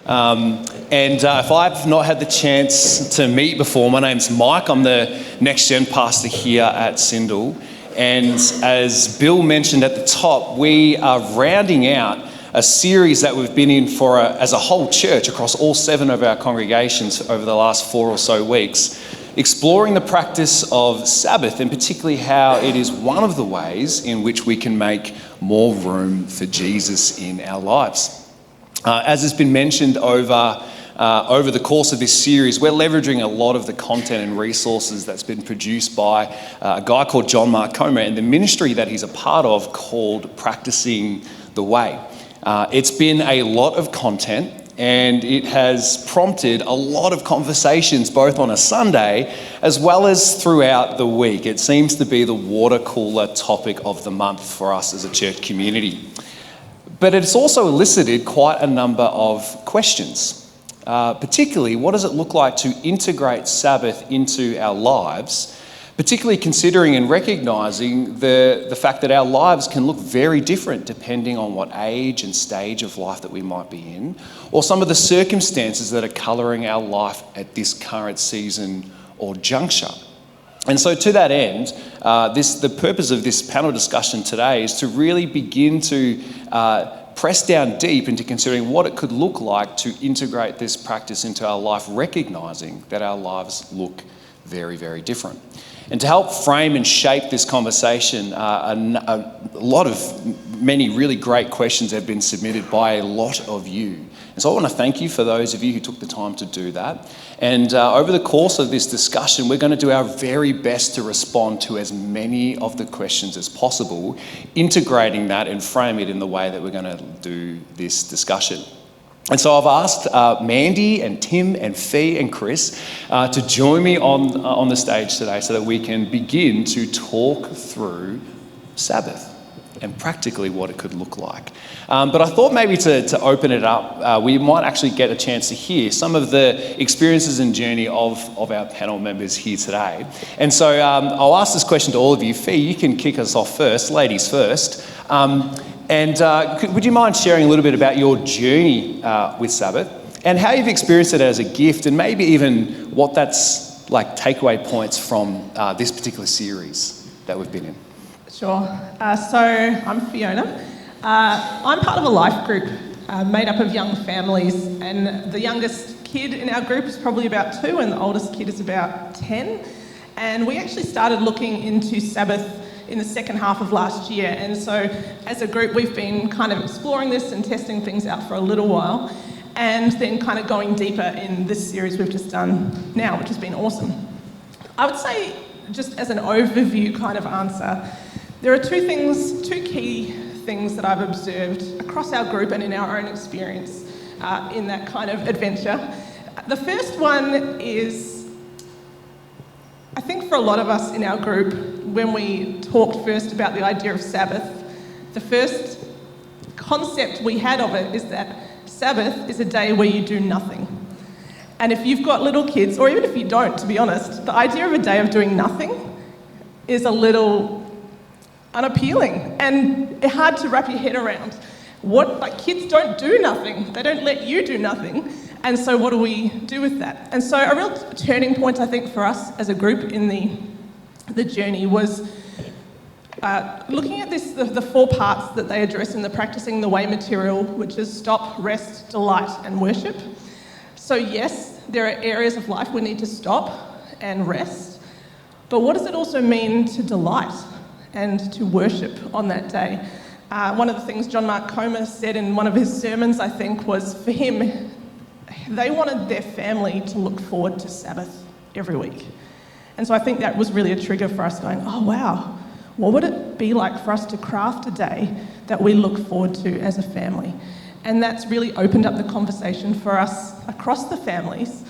If I've not had the chance to meet before, my name's Mike. I'm the Next Gen pastor here at Syndal. And as Bill mentioned at the top, we are rounding out a series that we've been in as a whole church across all 7 of our congregations over the last 4 or so weeks, exploring the practice of Sabbath, and particularly how it is one of the ways in which we can make more room for Jesus in our lives. As has been mentioned over the course of this series, we're leveraging a lot of the content and resources that's been produced by a guy called John Mark Comer and the ministry that he's a part of called Practicing the Way. It's been a lot of content, and it has prompted a lot of conversations both on a Sunday as well as throughout the week. It seems to be the water cooler topic of the month for us as a church community. But it's also elicited quite a number of questions, particularly what does it look like to integrate Sabbath into our lives, particularly considering and recognising the fact that our lives can look very different depending on what age and stage of life that we might be in, or some of the circumstances that are colouring our life at this current season or juncture. And so to that end, the purpose of this panel discussion today is to really begin to press down deep into considering what it could look like to integrate this practice into our life, recognising that our lives look very, very different. And to help frame and shape this conversation, many really great questions have been submitted by a lot of you. And so I want to thank you for those of you who took the time to do that. And over the course of this discussion, we're going to do our very best to respond to as many of the questions as possible, integrating that and frame it in the way that we're going to do this discussion. And so I've asked Mandy and Tim and Fee and Chris to join me on the stage today so that we can begin to talk through Sabbath and practically what it could look like. But I thought maybe to open it up, we might actually get a chance to hear some of the experiences and journey of our panel members here today. And so I'll ask this question to all of you. Fee, you can kick us off first, ladies first. Would you mind sharing a little bit about your journey with Sabbath and how you've experienced it as a gift, and maybe even what that's like takeaway points from this particular series that we've been in? Sure. So I'm Fiona. I'm part of a life group made up of young families, and the youngest kid in our group is probably about 2 and the oldest kid is about 10. And we actually started looking into Sabbath in the second half of last year. And so as a group, we've been kind of exploring this and testing things out for a little while, and then kind of going deeper in this series we've just done now, which has been awesome. I would say, just as an overview kind of answer, there are 2 key things that I've observed across our group and in our own experience in that kind of adventure. The first one is, I think for a lot of us in our group, when we talked first about the idea of Sabbath, the first concept we had of it is that Sabbath is a day where you do nothing. And if you've got little kids, or even if you don't, to be honest, the idea of a day of doing nothing is a little unappealing and hard to wrap your head around. Kids don't do nothing. They don't let you do nothing. And so what do we do with that? And so a real turning point, I think, for us as a group in the journey was looking at the 4 parts that they address in the Practicing the Way material, which is stop, rest, delight, and worship. So yes, there are areas of life we need to stop and rest, but what does it also mean to delight and to worship on that day? One of the things John Mark Comer said in one of his sermons, I think, was for him, they wanted their family to look forward to Sabbath every week. And so I think that was really a trigger for us going, oh wow, what would it be like for us to craft a day that we look forward to as a family? And that's really opened up the conversation for us across the families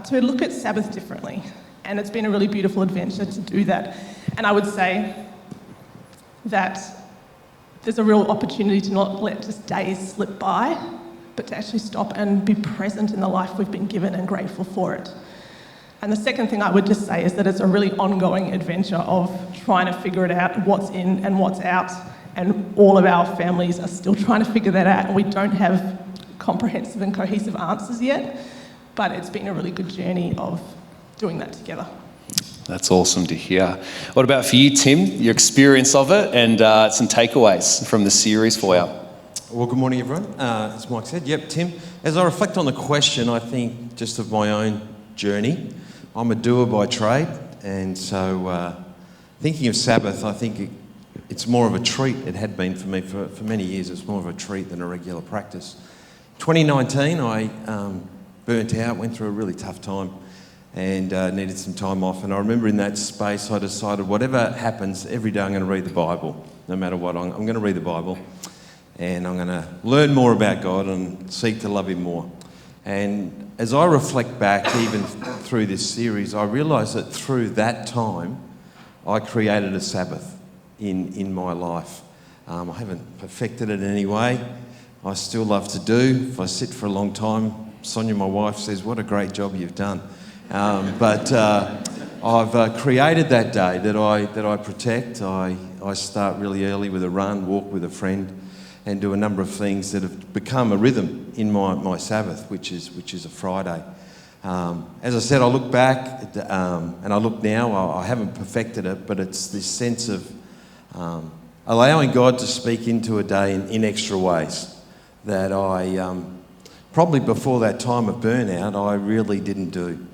to look at Sabbath differently. And it's been a really beautiful adventure to do that. And I would say that there's a real opportunity to not let just days slip by, but to actually stop and be present in the life we've been given and grateful for it. And the second thing I would just say is that it's a really ongoing adventure of trying to figure it out, what's in and what's out, and all of our families are still trying to figure that out, and we don't have comprehensive and cohesive answers yet, but it's been a really good journey of doing that together. That's awesome to hear. What about for you, Tim? Your experience of it and some takeaways from the series for you? Well, good morning, everyone. As Mike said, yep, Tim. As I reflect on the question, I think just of my own journey, I'm a doer by trade, and so thinking of Sabbath, I think it's more of a treat. It had been for me for many years. It's more of a treat than a regular practice. 2019, I burnt out, went through a really tough time, and needed some time off. And I remember in that space, I decided whatever happens, every day I'm going to read the Bible. No matter what, I'm going to read the Bible. And I'm going to learn more about God and seek to love Him more. And as I reflect back, even through this series, I realise that through that time, I created a Sabbath in my life. I haven't perfected it in any way. I still love to do. If I sit for a long time, Sonia, my wife, says, "What a great job you've done." But I've created that day that I protect. I start really early with a run, walk with a friend, and do a number of things that have become a rhythm in my Sabbath, which is a Friday. As I said, I look back and I look now. I haven't perfected it, but it's this sense of allowing God to speak into a day in extra ways that I probably before that time of burnout I really didn't do,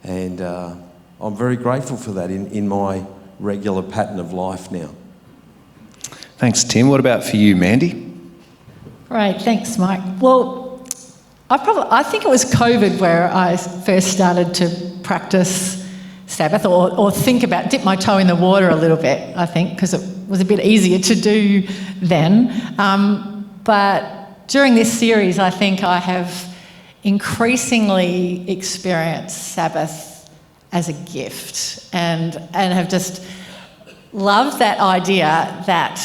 and I'm very grateful for that in my regular pattern of life now. Thanks, Tim. What about for you, Mandy? Right, thanks, Mike. Well, I think it was COVID where I first started to practice Sabbath or think about, dip my toe in the water a little bit, I think, because it was a bit easier to do then. But during this series, I think I have increasingly experienced Sabbath as a gift and have just loved that idea that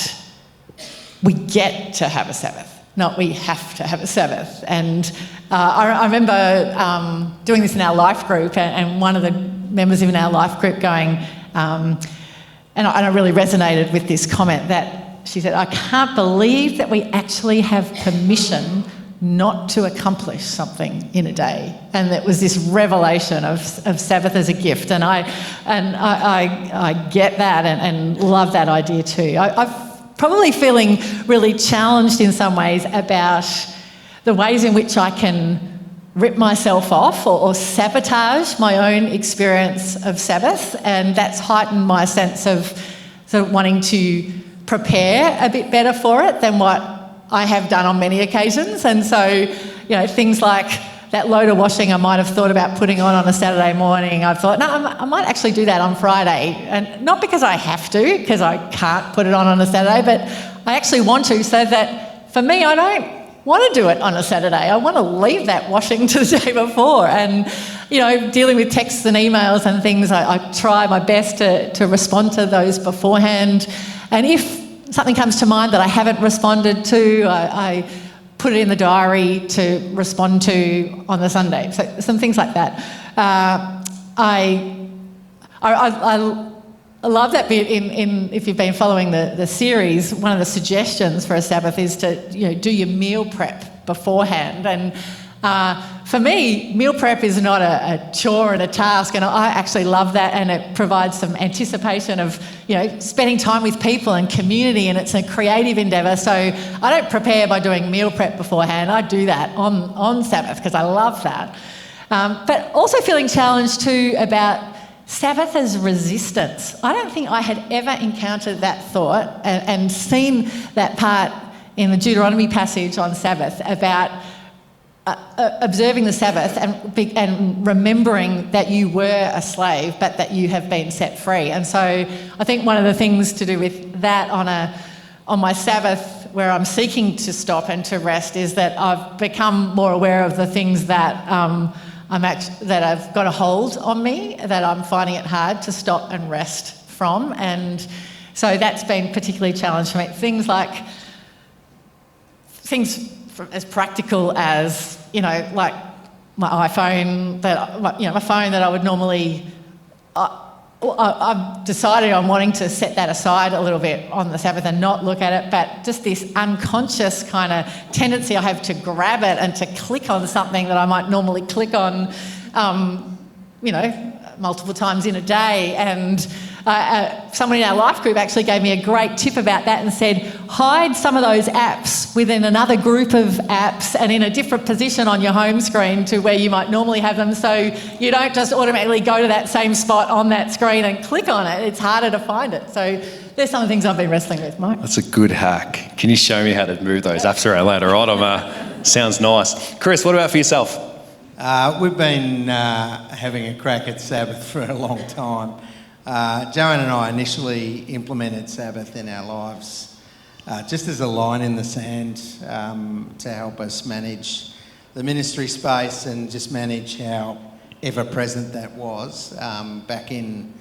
we get to have a Sabbath. Not we have to have a Sabbath. And I remember doing this in our life group and one of the members in our life group going, and I really resonated with this comment that she said, "I can't believe that we actually have permission not to accomplish something in a day." And it was this revelation of Sabbath as a gift. And I get that and love that idea too. I've probably feeling really challenged in some ways about the ways in which I can rip myself off or sabotage my own experience of Sabbath, and that's heightened my sense of sort of wanting to prepare a bit better for it than what I have done on many occasions. And so, things like that load of washing I might have thought about putting on a Saturday morning, I've thought, no, I might actually do that on Friday. And not because I have to, because I can't put it on a Saturday, but I actually want to, so that for me, I don't want to do it on a Saturday. I want to leave that washing to the day before. And, dealing with texts and emails and things, I try my best to respond to those beforehand. And if something comes to mind that I haven't responded to, I put it in the diary to respond to on the Sunday. So some things like that. I love that bit in if you've been following the series, one of the suggestions for a Sabbath is to do your meal prep beforehand. And for me, meal prep is not a chore and a task, and I actually love that, and it provides some anticipation of spending time with people and community, and it's a creative endeavour. So I don't prepare by doing meal prep beforehand. I do that on Sabbath because I love that. But also feeling challenged too about Sabbath as resistance. I don't think I had ever encountered that thought and seen that part in the Deuteronomy passage on Sabbath about observing the Sabbath and remembering that you were a slave but that you have been set free. And so I think one of the things to do with that on my Sabbath where I'm seeking to stop and to rest is that I've become more aware of the things that that I've got a hold on me, that I'm finding it hard to stop and rest from. And so that's been particularly challenging for me. Things as practical as, like my iPhone, my phone that I would normally I've decided I'm wanting to set that aside a little bit on the Sabbath and not look at it, but just this unconscious kind of tendency I have to grab it and to click on something that I might normally click on, multiple times in a day. And someone in our life group actually gave me a great tip about that and said, hide some of those apps within another group of apps and in a different position on your home screen to where you might normally have them, so you don't just automatically go to that same spot on that screen and click on it. It's harder to find it. So there's some of the things I've been wrestling with, Mike. That's a good hack. Can you show me how to move those apps around later on? Sounds nice. Chris, what about for yourself? We've been having a crack at Sabbath for a long time. Joanne and I initially implemented Sabbath in our lives just as a line in the sand to help us manage the ministry space and just manage how ever-present that was back in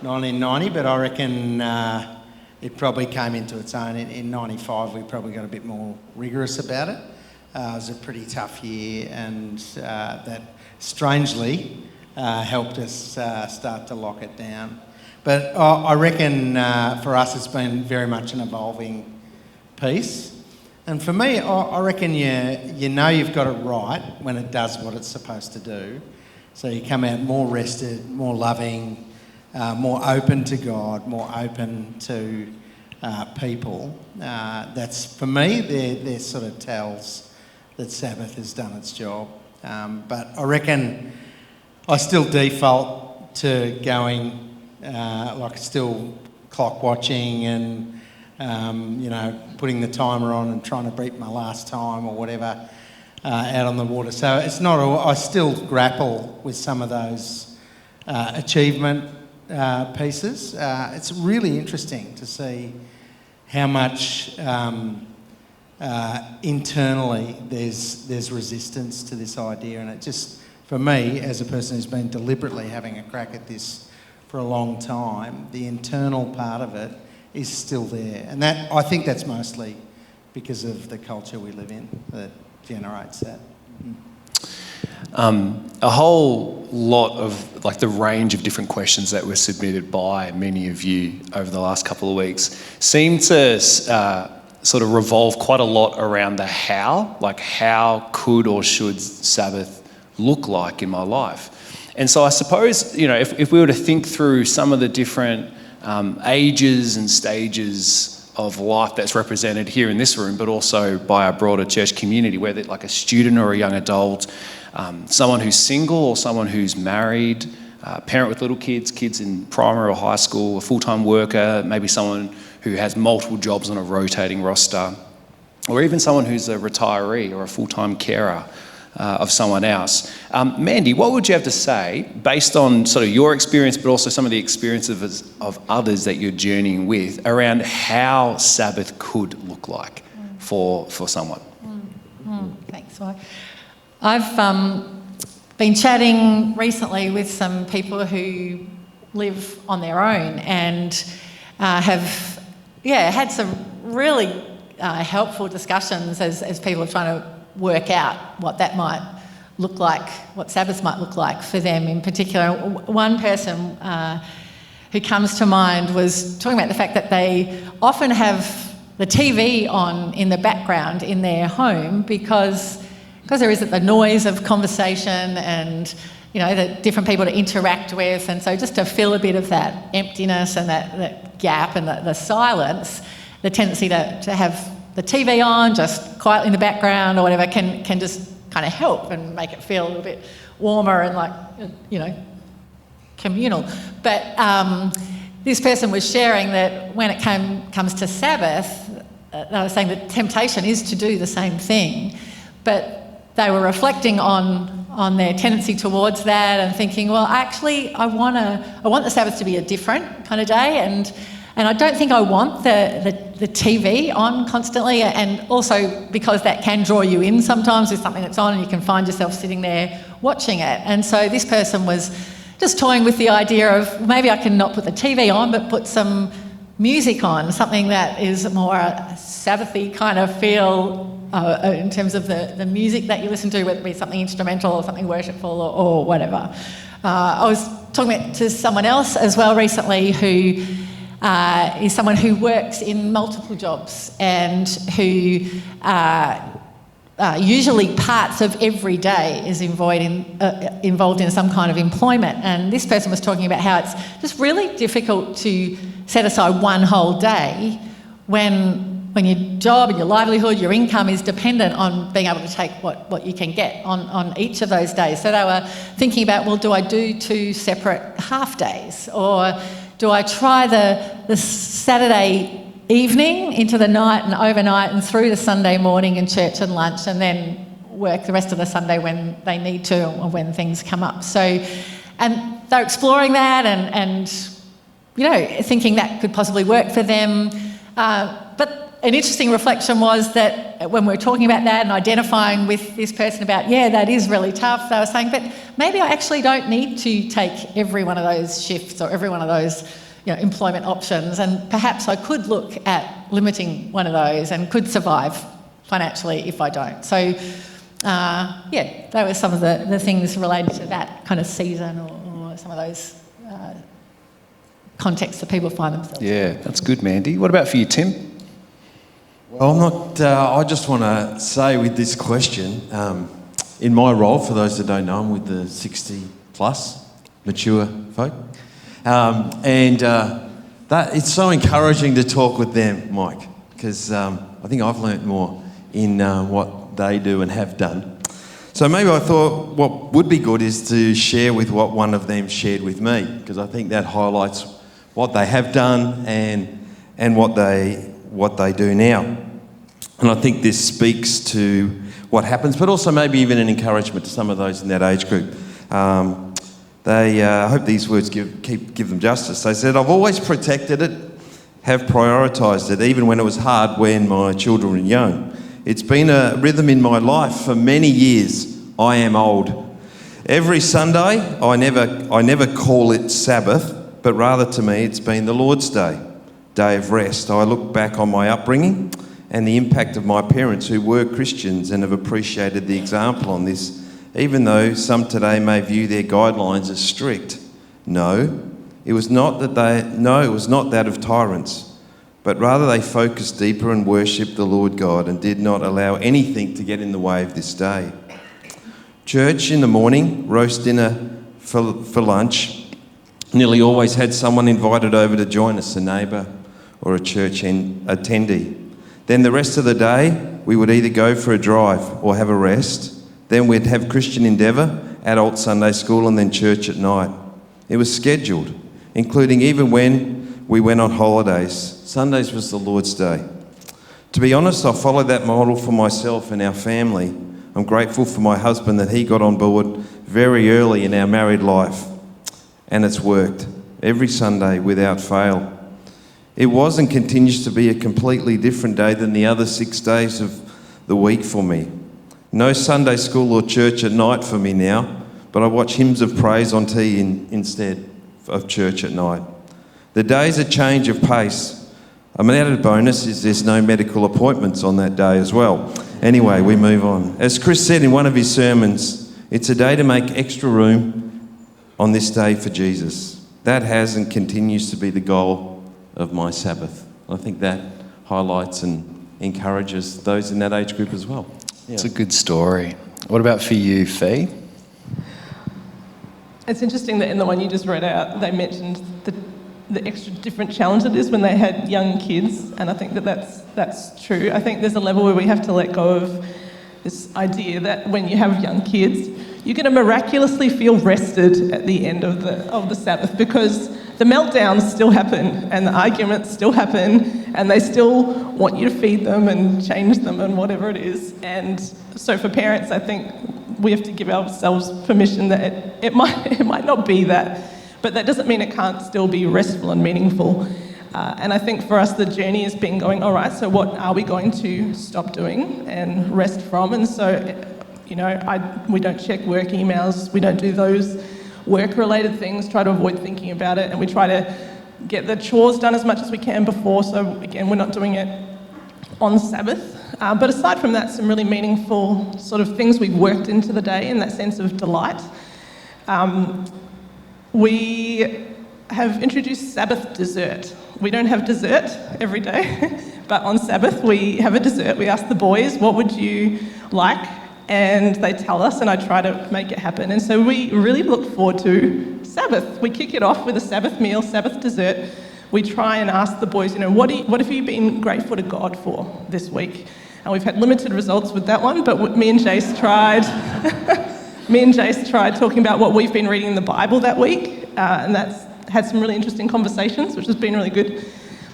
1990. But I reckon it probably came into its own. In 95, we probably got a bit more rigorous about it. It was a pretty tough year, and that strangely helped us start to lock it down. But I reckon for us it's been very much an evolving piece. And for me, I reckon you know you've got it right when it does what it's supposed to do. So you come out more rested, more loving, more open to God, more open to people. That's, for me, they're sort of tells that Sabbath has done its job. But I reckon I still default to going still clock watching and putting the timer on and trying to beat my last time or whatever out on the water. So it's not. I still grapple with some of those achievement pieces. It's really interesting to see how much internally there's resistance to this idea, and it just, for me, as a person who's been deliberately having a crack at this for a long time, the internal part of it is still there. And that, I think that's mostly because of the culture we live in that generates that. A whole lot of the range of different questions that were submitted by many of you over the last couple of weeks seem to sort of revolve quite a lot around the how, how could or should Sabbath look like in my life? And so I suppose, if we were to think through some of the different ages and stages of life that's represented here in this room, but also by our broader church community, whether like a student or a young adult, someone who's single or someone who's married, a parent with little kids in primary or high school, a full-time worker, maybe someone who has multiple jobs on a rotating roster, or even someone who's a retiree or a full-time carer of someone else. Mandy, what would you have to say, based on sort of your experience, but also some of the experiences of others that you're journeying with, around how Sabbath could look like for someone? Thanks, Mike. I've been chatting recently with some people who live on their own and have had some really helpful discussions as people are trying to work out what that might look like, what Sabbath might look like for them in particular. One person who comes to mind was talking about the fact that they often have the TV on in the background in their home because there isn't the noise of conversation and the different people to interact with, and so just to fill a bit of that emptiness and that gap and the silence, the tendency to have the TV on just quietly in the background or whatever can just kind of help and make it feel a little bit warmer and communal. But this person was sharing that when it comes to Sabbath, they were saying the temptation is to do the same thing, but they were reflecting on their tendency towards that and thinking, well, actually, I want the Sabbath to be a different kind of day, and I don't think I want the TV on constantly, and also because that can draw you in sometimes with something that's on and you can find yourself sitting there watching it. And so this person was just toying with the idea of maybe I can not put the TV on but put some music on, something that is more a Sabbathy kind of feel in terms of the music that you listen to, whether it be something instrumental or something worshipful or whatever. I was talking to someone else as well recently who is someone who works in multiple jobs and who usually parts of every day is involved in some kind of employment. And this person was talking about how it's just really difficult to set aside one whole day when your job and your livelihood, your income is dependent on being able to take what you can get on each of those days. So they were thinking about, well, do I do 2 separate half days? Or do I try the Saturday evening into the night and overnight and through to Sunday morning and church and lunch, and then work the rest of the Sunday when they need to or when things come up? So, and they're exploring that and thinking that could possibly work for them. But an interesting reflection was that when we were talking about that and identifying with this person about, that is really tough, they were saying, but maybe I actually don't need to take every one of those shifts or every one of those employment options, and perhaps I could look at limiting one of those and could survive financially if I don't. So, that were some of the things related to that kind of season or some of those contexts that people find themselves in. Yeah, that's good, Mandy. What about for you, Tim? Well, I'm not. I just want to say with this question, in my role, for those that don't know, I'm with the 60-plus mature folk, and that it's so encouraging to talk with them, Mike, because I think I've learnt more in what they do and have done. So maybe I thought what would be good is to share with what one of them shared with me, because I think that highlights what they have done and what they do now. And I think this speaks to what happens, but also maybe even an encouragement to some of those in that age group. I hope these words give them justice. They said, I've always protected it, have prioritised it, even when it was hard when my children were young. It's been a rhythm in my life for many years. I am old. Every Sunday, I never call it Sabbath, but rather to me it's been the Lord's Day, day of rest. I look back on my upbringing and the impact of my parents who were Christians and have appreciated the example on this, even though some today may view their guidelines as strict. No, it was not that of tyrants, but rather they focused deeper and worshipped the Lord God and did not allow anything to get in the way of this day. Church in the morning, roast dinner for lunch. Nearly always had someone invited over to join us, a neighbour or a church attendee. Then the rest of the day, we would either go for a drive or have a rest. Then we'd have Christian endeavour, adult Sunday school, and then church at night. It was scheduled, including even when we went on holidays. Sundays was the Lord's Day. To be honest, I followed that model for myself and our family. I'm grateful for my husband that he got on board very early in our married life. And it's worked every Sunday without fail. It was and continues to be a completely different day than the other 6 days of the week for me. No Sunday school or church at night for me now, but I watch hymns of praise on TV instead of church at night. The day's a change of pace. An added bonus is there's no medical appointments on that day as well. Anyway, we move on. As Chris said in one of his sermons, it's a day to make extra room on this day for Jesus. That has and continues to be the goal of my Sabbath. I think that highlights and encourages those in that age group as well. Yeah. It's a good story. What about for you, Fee? It's interesting that in the one you just read out, they mentioned the extra different challenge it is when they had young kids, and I think that's true. I think there's a level where we have to let go of this idea that when you have young kids, you're going to miraculously feel rested at the end of the Sabbath, because the meltdowns still happen and the arguments still happen and they still want you to feed them and change them and whatever it is. And so for parents, I think we have to give ourselves permission that it might not be that, but that doesn't mean it can't still be restful and meaningful. And I think for us, the journey has been going, all right, so what are we going to stop doing and rest from? And so, we don't check work emails, we don't do those work-related things, try to avoid thinking about it, and we try to get the chores done as much as we can before, so again, we're not doing it on Sabbath. But aside from that, some really meaningful sort of things we've worked into the day in that sense of delight. we have introduced Sabbath dessert. We don't have dessert every day, but on Sabbath we have a dessert. We ask the boys, what would you like? And they tell us, and I try to make it happen. And so we really look forward to Sabbath. We kick it off with a Sabbath meal, Sabbath dessert. We try and ask the boys, what have you been grateful to God for this week? And we've had limited results with that one, but me and Jace tried. Me and Jace tried talking about what we've been reading in the Bible that week, and that's had some really interesting conversations, which has been really good.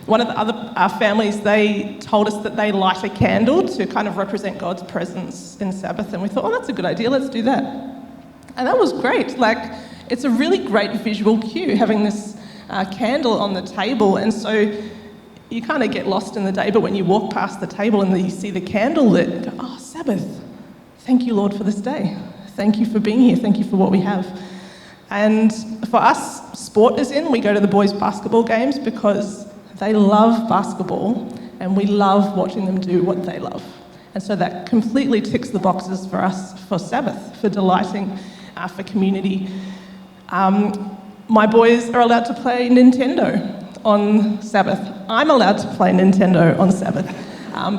One of the other families, they told us that they light a candle to kind of represent God's presence in Sabbath, and we thought, that's a good idea, let's do that. And that was great. It's a really great visual cue, having this candle on the table, and so you kind of get lost in the day, but when you walk past the table and you see the candle lit, you go, Sabbath, thank you, Lord, for this day. Thank you for being here, thank you for what we have. And for us, sport is in. We go to the boys' basketball games because they love basketball and we love watching them do what they love. And so that completely ticks the boxes for us for Sabbath, for delighting, for community. My boys are allowed to play Nintendo on Sabbath. I'm allowed to play Nintendo on Sabbath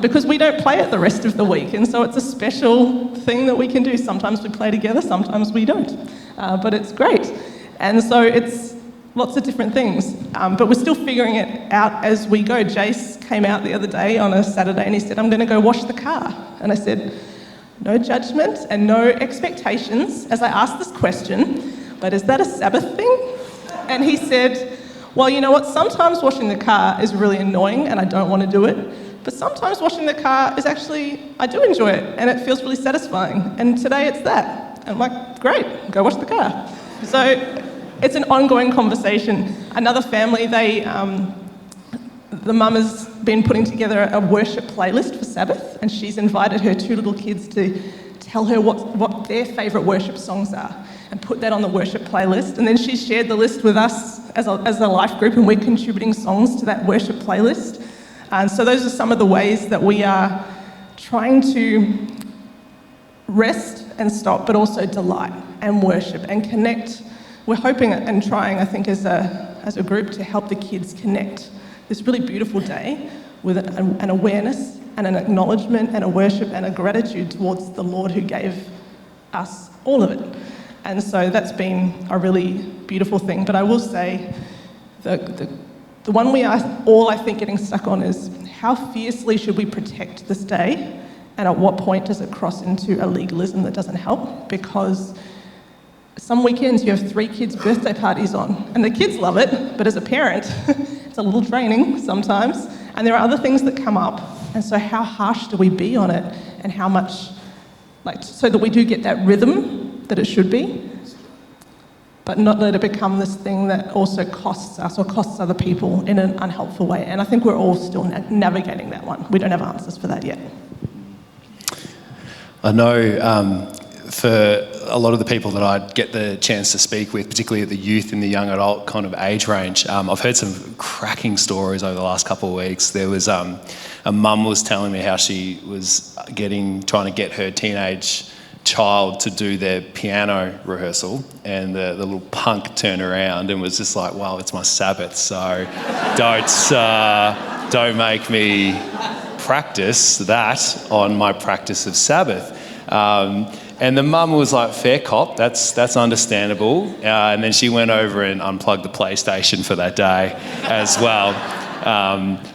because we don't play it the rest of the week. And so it's a special thing that we can do. Sometimes we play together, sometimes we don't. But it's great. And so it's lots of different things. But we're still figuring it out as we go. Jace came out the other day on a Saturday and he said, I'm going to go wash the car. And I said, no judgment and no expectations as I asked this question, but is that a Sabbath thing? And he said, well, you know what? Sometimes washing the car is really annoying and I don't want to do it. But sometimes washing the car is actually, I do enjoy it and it feels really satisfying. And today it's that. And I'm like, great, go wash the car. So it's an ongoing conversation. Another family, the mum has been putting together a worship playlist for Sabbath, and she's invited her 2 little kids to tell her what their favourite worship songs are and put that on the worship playlist. And then she's shared the list with us as a life group, and we're contributing songs to that worship playlist. And so those are some of the ways that we are trying to rest and stop, but also delight and worship and connect. We're hoping and trying, I think, as a group to help the kids connect this really beautiful day with an awareness and an acknowledgement and a worship and a gratitude towards the Lord who gave us all of it. And so that's been a really beautiful thing. But I will say the one we are all, I think, getting stuck on is how fiercely should we protect this day, and at what point does it cross into a legalism that doesn't help? Because some weekends you have 3 kids' birthday parties on, and the kids love it, but as a parent, it's a little draining sometimes, and there are other things that come up. And so how harsh do we be on it, and how much, so that we do get that rhythm that it should be, but not let it become this thing that also costs us or costs other people in an unhelpful way. And I think we're all still navigating that one. We don't have answers for that yet. I know for a lot of the people that I get the chance to speak with, particularly the youth in the young adult kind of age range, I've heard some cracking stories over the last couple of weeks. There was a mum was telling me how she was trying to get her teenage child to do their piano rehearsal, and the little punk turned around and was just like, well, it's my Sabbath, so don't make me practice that on my practice of Sabbath. And the mum was like, fair cop, that's understandable. And then she went over and unplugged the PlayStation for that day as well.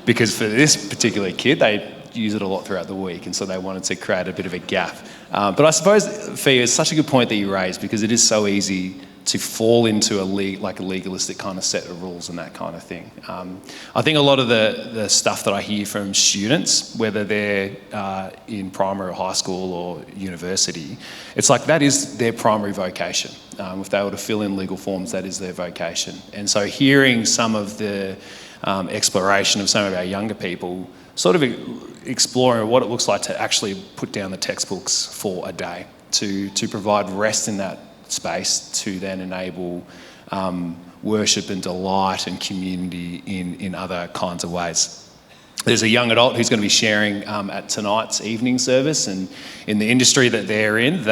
Because for this particular kid, they use it a lot throughout the week, and so they wanted to create a bit of a gap. But I suppose, Fia, it's such a good point that you raised, because it is so easy to fall into a legalistic kind of set of rules and that kind of thing. I think a lot of the stuff that I hear from students, whether they're in primary or high school or university, it's like that is their primary vocation. If they were to fill in legal forms, that is their vocation. And so hearing some of the exploration of some of our younger people sort of exploring what it looks like to actually put down the textbooks for a day, to provide rest in that space, to then enable worship and delight and community in other kinds of ways. There's a young adult who's going to be sharing at tonight's evening service, and in the industry that they're in,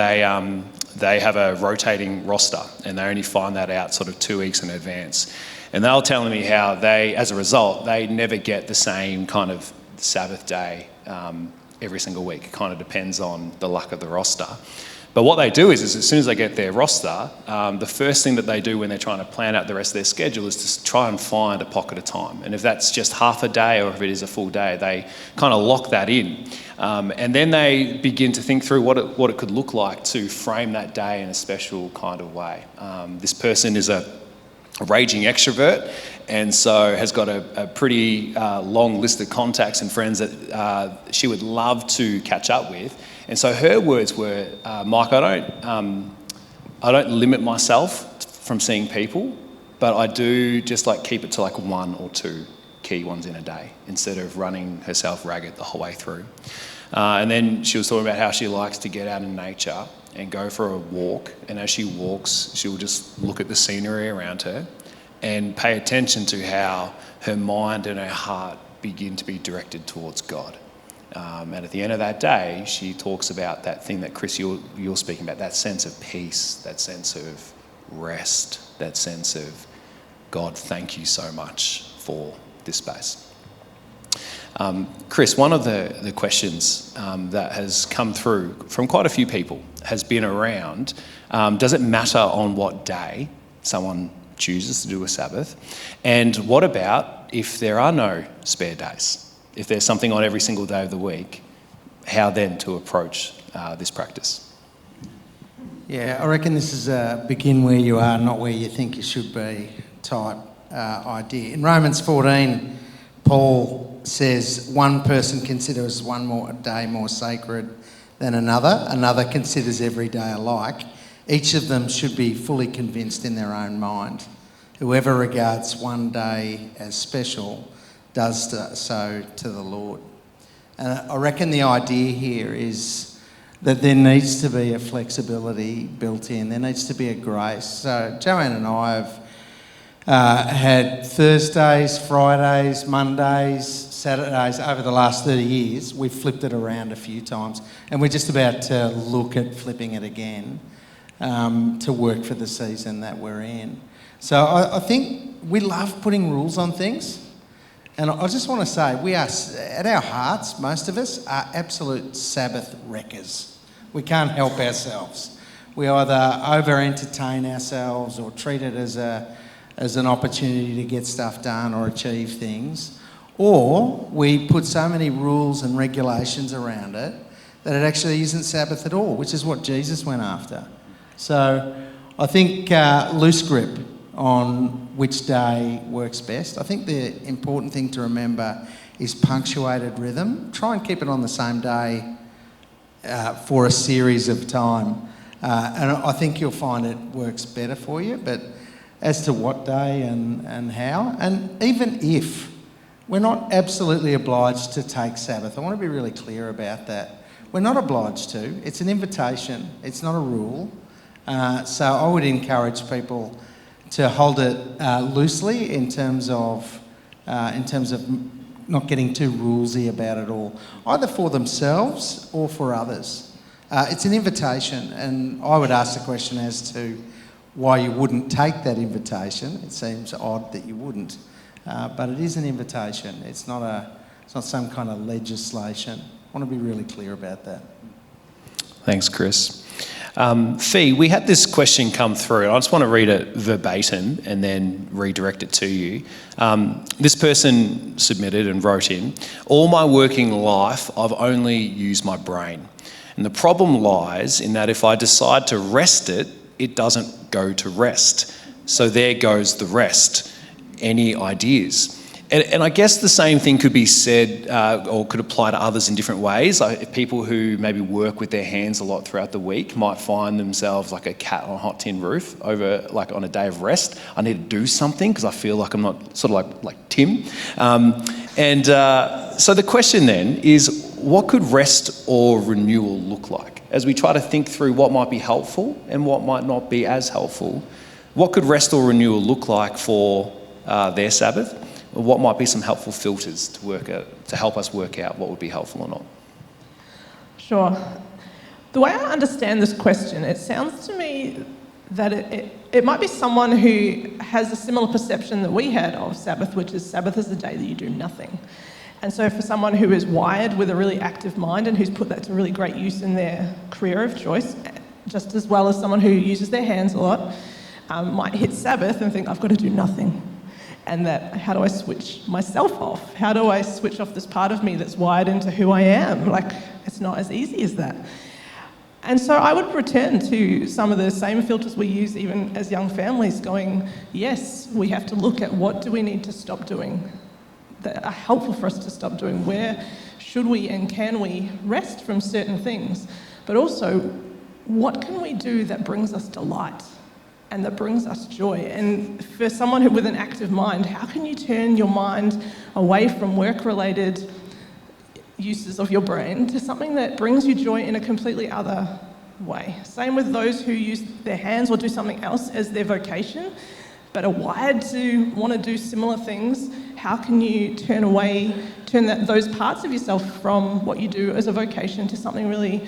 they have a rotating roster, and they only find that out sort of 2 weeks in advance. And they were telling me how they, as a result, they never get the same kind of Sabbath day every single week. It kind of depends on the luck of the roster. But what they do is as soon as they get their roster, the first thing that they do when they're trying to plan out the rest of their schedule is to try and find a pocket of time. And if that's just half a day or if it is a full day, they kind of lock that in. And then they begin to think through what it could look like to frame that day in a special kind of way. This person is a raging extrovert, and so has got a pretty long list of contacts and friends that she would love to catch up with. And so her words were, Mike, I don't limit myself from seeing people, but I do just like keep it to like 1 or 2 key ones in a day instead of running herself ragged the whole way through. And then she was talking about how she likes to get out in nature and go for a walk. And as she walks, she'll just look at the scenery around her and pay attention to how her mind and her heart begin to be directed towards God. And at the end of that day, she talks about that thing that, Chris, you're speaking about, that sense of peace, that sense of rest, that sense of, God, thank you so much for this space. Chris, one of the questions that has come through from quite a few people has been around, does it matter on what day someone chooses to do a Sabbath? And what about if there are no spare days? If there's something on every single day of the week, how then to approach this practice? Yeah, I reckon this is a begin where you are, not where you think you should be type idea. In Romans 14, Paul says one person considers one more day more sacred than another. Another considers every day alike. Each of them should be fully convinced in their own mind. Whoever regards one day as special does so to the Lord. And I reckon the idea here is that there needs to be a flexibility built in. There needs to be a grace. So Joanne and I have had Thursdays, Fridays, Mondays, Saturdays over the last 30 years. We've flipped it around a few times, and we're just about to look at flipping it again to work for the season that we're in. So I think we love putting rules on things. And I just want to say, we are, at our hearts, most of us are absolute Sabbath wreckers. We can't help ourselves. We either over-entertain ourselves or treat it as an opportunity to get stuff done or achieve things. Or we put so many rules and regulations around it that it actually isn't Sabbath at all, which is what Jesus went after. So I think loose grip on which day works best. I think the important thing to remember is punctuated rhythm. Try and keep it on the same day for a series of time. And I think you'll find it works better for you. But as to what day and how, and even if, we're not absolutely obliged to take Sabbath. I want to be really clear about that. We're not obliged to. It's an invitation. It's not a rule. So I would encourage people to hold it loosely in terms of not getting too rulesy about it all, either for themselves or for others. It's an invitation, and I would ask the question as to why you wouldn't take that invitation. It seems odd that you wouldn't, but it is an invitation. It's not some kind of legislation. I want to be really clear about that. Thanks, Chris. Fee, we had this question come through. I just want to read it verbatim and then redirect it to you. This person submitted and wrote in, all my working life, I've only used my brain. And the problem lies in that if I decide to rest it, it doesn't go to rest. So there goes the rest. Any ideas? And I guess the same thing could be said or could apply to others in different ways. People who maybe work with their hands a lot throughout the week might find themselves like a cat on a hot tin roof over like on a day of rest. I need to do something because I feel like I'm not sort of like Tim. So the question then is, what could rest or renewal look like? As we try to think through what might be helpful and what might not be as helpful, what could rest or renewal look like for their Sabbath? What might be some helpful filters to help us work out what would be helpful or not? Sure. The way I understand this question, it sounds to me that it might be someone who has a similar perception that we had of Sabbath, which is Sabbath is the day that you do nothing. And so for someone who is wired with a really active mind and who's put that to really great use in their career of choice, just as well as someone who uses their hands a lot, might hit Sabbath and think, I've got to do nothing. And that, how do I switch myself off? How do I switch off this part of me that's wired into who I am? Like, it's not as easy as that. And so I would return to some of the same filters we use even as young families, going, yes, we have to look at what do we need to stop doing that are helpful for us to stop doing. Where should we and can we rest from certain things? But also, what can we do that brings us delight and that brings us joy? And for someone with an active mind, how can you turn your mind away from work-related uses of your brain to something that brings you joy in a completely other way? Same with those who use their hands or do something else as their vocation, but are wired to want to do similar things. How can you turn those parts of yourself from what you do as a vocation to something really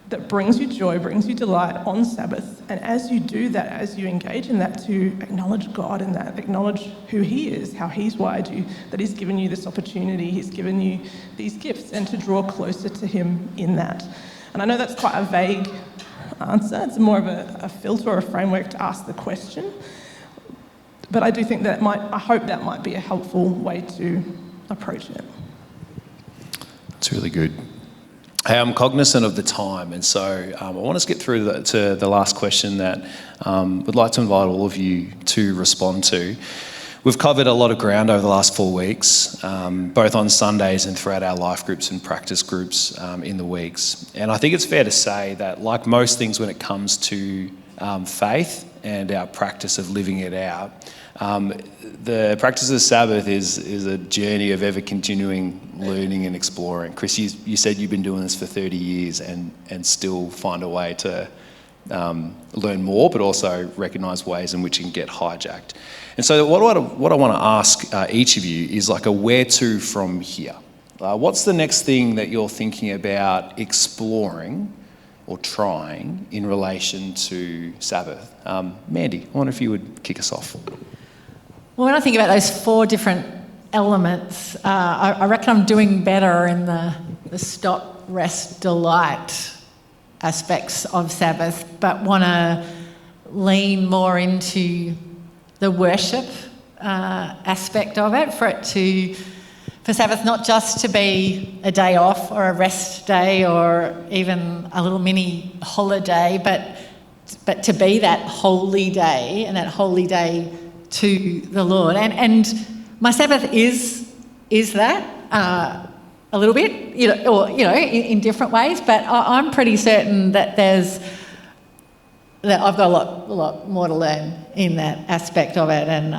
that brings you joy, brings you delight on Sabbath? And as you do that, as you engage in that, to acknowledge God in that, acknowledge who He is, how He's wired you, that He's given you this opportunity, He's given you these gifts, and to draw closer to Him in that. And I know that's quite a vague answer. It's more of a filter or a framework to ask the question. But I do think I hope that might be a helpful way to approach it. It's really good. Hey, I'm cognizant of the time, and so I want to get through to the last question that would like to invite all of you to respond to. We've covered a lot of ground over the last 4 weeks, both on Sundays and throughout our life groups and practice groups in the weeks. And I think it's fair to say that, like most things when it comes to faith and our practice of living it out, the practice of Sabbath is a journey of ever continuing learning and exploring. Chris, you said you've been doing this for 30 years and still find a way to learn more, but also recognise ways in which it can get hijacked. And so what I want to ask each of you is like a where to from here. What's the next thing that you're thinking about exploring or trying in relation to Sabbath? Mandy, I wonder if you would kick us off. Well, when I think about those 4 different elements, I reckon I'm doing better in the stop, rest, delight aspects of Sabbath, but want to lean more into the worship aspect of it, for Sabbath not just to be a day off or a rest day or even a little mini holiday, but to be that holy day and that holy day to the Lord. And my Sabbath is that a little bit, in different ways, but I'm pretty certain that I've got a lot more to learn in that aspect of it, and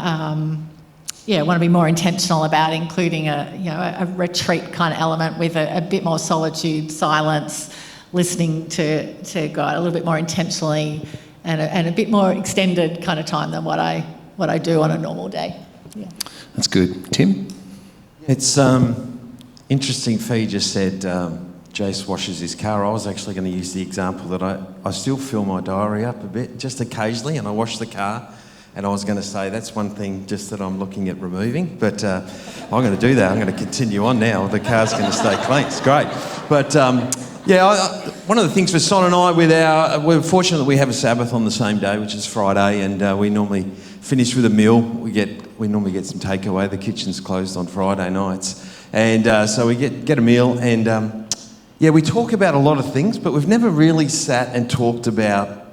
want to be more intentional about including a retreat kind of element with a bit more solitude, silence, listening to God a little bit more intentionally, and a bit more extended kind of time than what I do on a normal day. Yeah. That's good. Tim? It's interesting, Fee just said Jace washes his car. I was actually going to use the example that I still fill my diary up a bit, just occasionally, and I wash the car. And I was going to say that's one thing just that I'm looking at removing, but I'm going to do that. I'm going to continue on now. The car's going to stay clean. It's great. But one of the things for Son and I, we're fortunate that we have a Sabbath on the same day, which is Friday, and we normally finish with a meal. We normally get some takeaway. The kitchen's closed on Friday nights, and so we get a meal, and we talk about a lot of things, but we've never really sat and talked about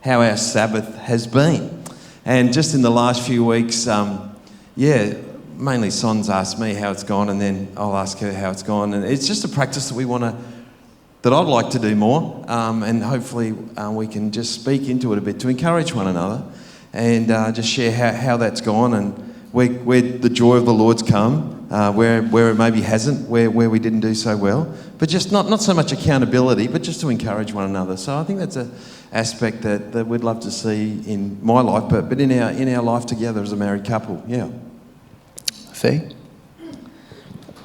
how our Sabbath has been. And just in the last few weeks, mainly Son's asked me how it's gone, and then I'll ask her how it's gone. And it's just a practice that I'd like to do more, and hopefully we can just speak into it a bit to encourage one another, and just share how that's gone, and where the joy of the Lord's come, where it maybe hasn't, where we didn't do so well. But just not so much accountability, but just to encourage one another. So I think that's an aspect that we'd love to see in my life, but in our life together as a married couple. Yeah. Fee?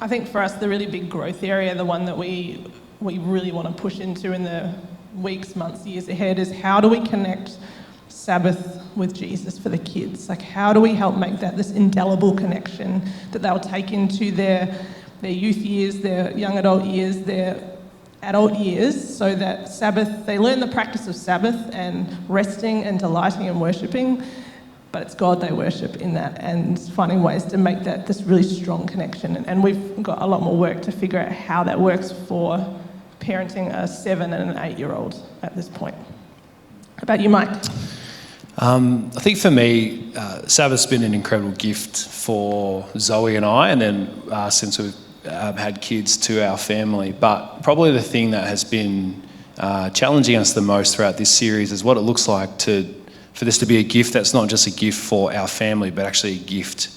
I think for us, the really big growth area, the one that we really want to push into in the weeks, months, years ahead is how do we connect Sabbath with Jesus for the kids? Like, how do we help make that this indelible connection that they'll take into their youth years, their young adult years, their adult years, so that Sabbath, they learn the practice of Sabbath and resting and delighting and worshipping, but it's God they worship in that, and finding ways to make that this really strong connection. And we've got a lot more work to figure out how that works for parenting a 7 and an 8-year-old at this point. How about you, Mike? I think for me, Sabbath's been an incredible gift for Zoe and I, and then since we've had kids, to our family. But probably the thing that has been challenging us the most throughout this series is what it looks like for this to be a gift that's not just a gift for our family, but actually a gift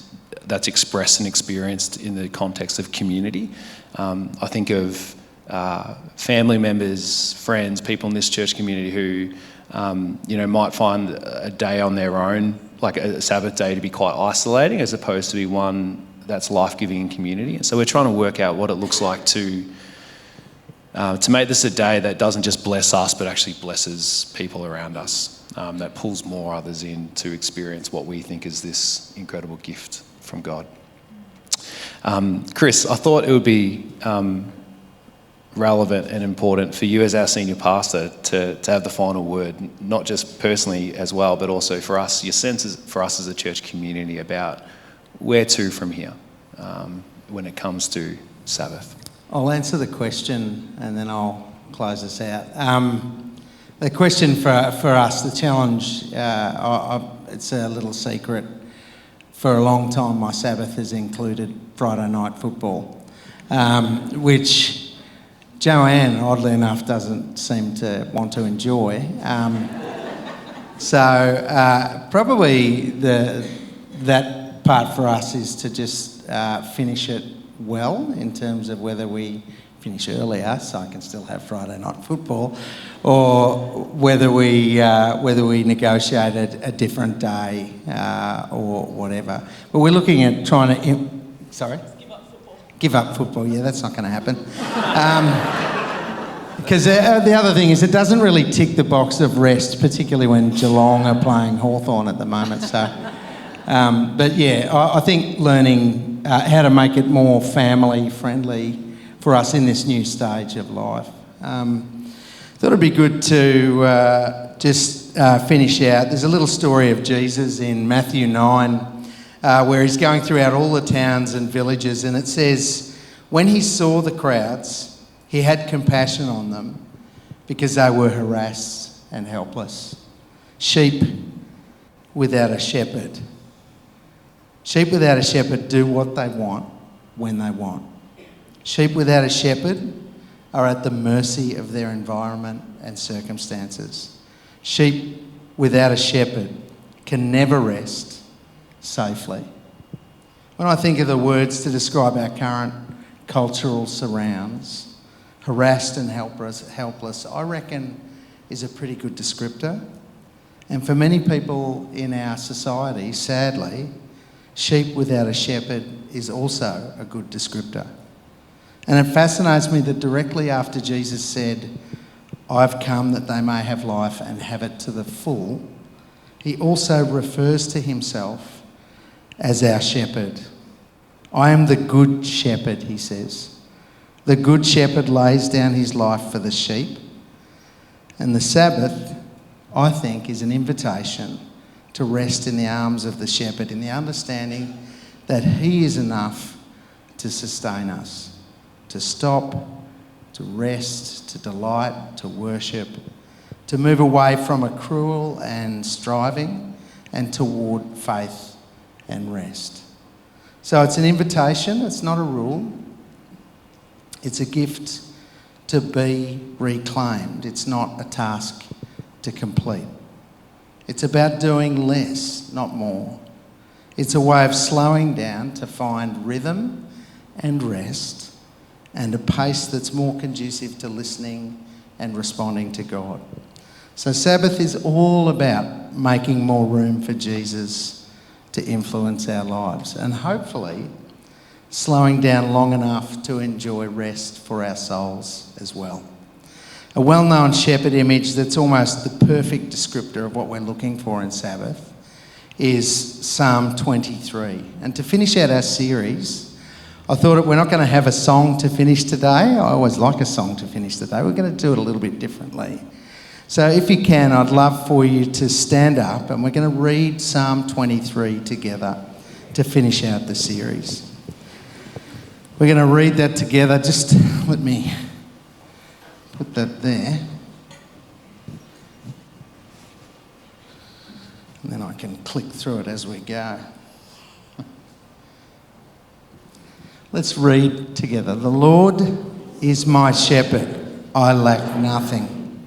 that's expressed and experienced in the context of community. I think of family members, friends, people in this church community who might find a day on their own, like a Sabbath day, to be quite isolating, as opposed to be one that's life-giving in community. And so we're trying to work out what it looks like to make this a day that doesn't just bless us, but actually blesses people around us, that pulls more others in to experience what we think is this incredible gift from God. Chris, I thought it would be relevant and important for you as our senior pastor to have the final word, not just personally as well, but also for us, your senses for us as a church community about where to from here when it comes to Sabbath. I'll answer the question and then I'll close us out. The question for us, the challenge, it's a little secret. For a long time, my Sabbath has included Friday night football, which Joanne, oddly enough, doesn't seem to want to enjoy. So probably that part for us is to just finish it well, in terms of whether we finish earlier so I can still have Friday night football, or whether we negotiate a different day or whatever. But we're looking at trying to... Sorry? Give up football, yeah, that's not going to happen. Because the other thing is it doesn't really tick the box of rest, particularly when Geelong are playing Hawthorn at the moment. So, but yeah, I think learning how to make it more family friendly for us in this new stage of life. Thought it'd be good to just finish out. There's a little story of Jesus in Matthew 9. Where he's going throughout all the towns and villages, and it says, when he saw the crowds, he had compassion on them because they were harassed and helpless. Sheep without a shepherd. Sheep without a shepherd do what they want when they want. Sheep without a shepherd are at the mercy of their environment and circumstances. Sheep without a shepherd can never rest safely. When I think of the words to describe our current cultural surrounds, harassed and helpless, I reckon is a pretty good descriptor. And for many people in our society, sadly, sheep without a shepherd is also a good descriptor. And it fascinates me that directly after Jesus said, "I've come that they may have life and have it to the full," he also refers to himself as our shepherd. I am the good shepherd, he says. The good shepherd lays down his life for the sheep. And the Sabbath, I think, is an invitation to rest in the arms of the shepherd, in the understanding that he is enough to sustain us, to stop, to rest, to delight, to worship, to move away from accrual and striving and toward faith and rest. So it's an invitation, it's not a rule. It's a gift to be reclaimed. It's not a task to complete. It's about doing less, not more. It's a way of slowing down to find rhythm and rest and a pace that's more conducive to listening and responding to God. So Sabbath is all about making more room for Jesus to influence our lives, and hopefully slowing down long enough to enjoy rest for our souls as well. A well-known shepherd image that's almost the perfect descriptor of what we're looking for in Sabbath is Psalm 23. And to finish out our series, I thought we're not going to have a song to finish today. I always like a song to finish the day. We're going to do it a little bit differently. So if you can, I'd love for you to stand up and we're going to read Psalm 23 together to finish out the series. We're going to read that together. Just let me put that there. And then I can click through it as we go. Let's read together. The Lord is my shepherd. I lack nothing.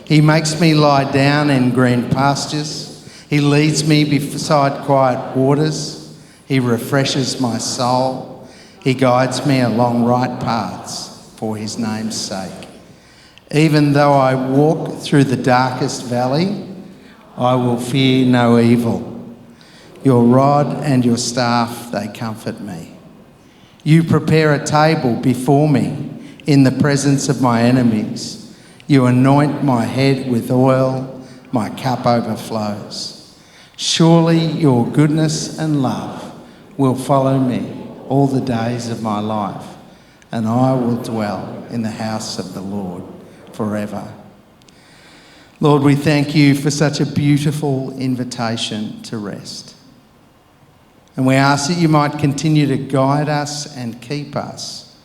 He makes me lie down in green pastures. He leads me beside quiet waters. He refreshes my soul. He guides me along right paths for his name's sake. Even though I walk through the darkest valley, I will fear no evil. Your rod and your staff, they comfort me. You prepare a table before me in the presence of my enemies. You anoint my head with oil, my cup overflows. Surely your goodness and love will follow me all the days of my life, and I will dwell in the house of the Lord forever. Lord, we thank you for such a beautiful invitation to rest. And we ask that you might continue to guide us and keep us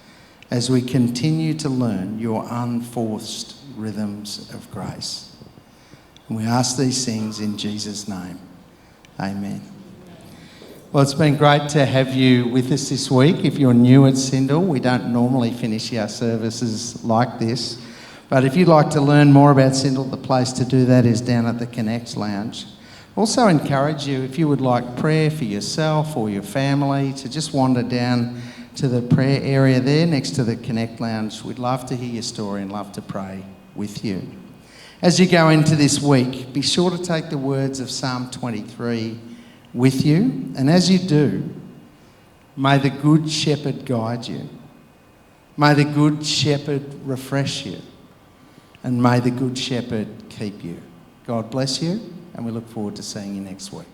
as we continue to learn your unforced rhythms of grace. And we ask these things in Jesus' name. Amen. Well, it's been great to have you with us this week. If you're new at Syndal, we don't normally finish our services like this. But if you'd like to learn more about Syndal, the place to do that is down at the Connect Lounge. Also encourage you, if you would like prayer for yourself or your family, to just wander down to the prayer area there next to the Connect Lounge. We'd love to hear your story and love to pray with you. As you go into this week, be sure to take the words of Psalm 23 with you. And as you do, may the Good Shepherd guide you. May the Good Shepherd refresh you. And may the Good Shepherd keep you. God bless you, and we look forward to seeing you next week.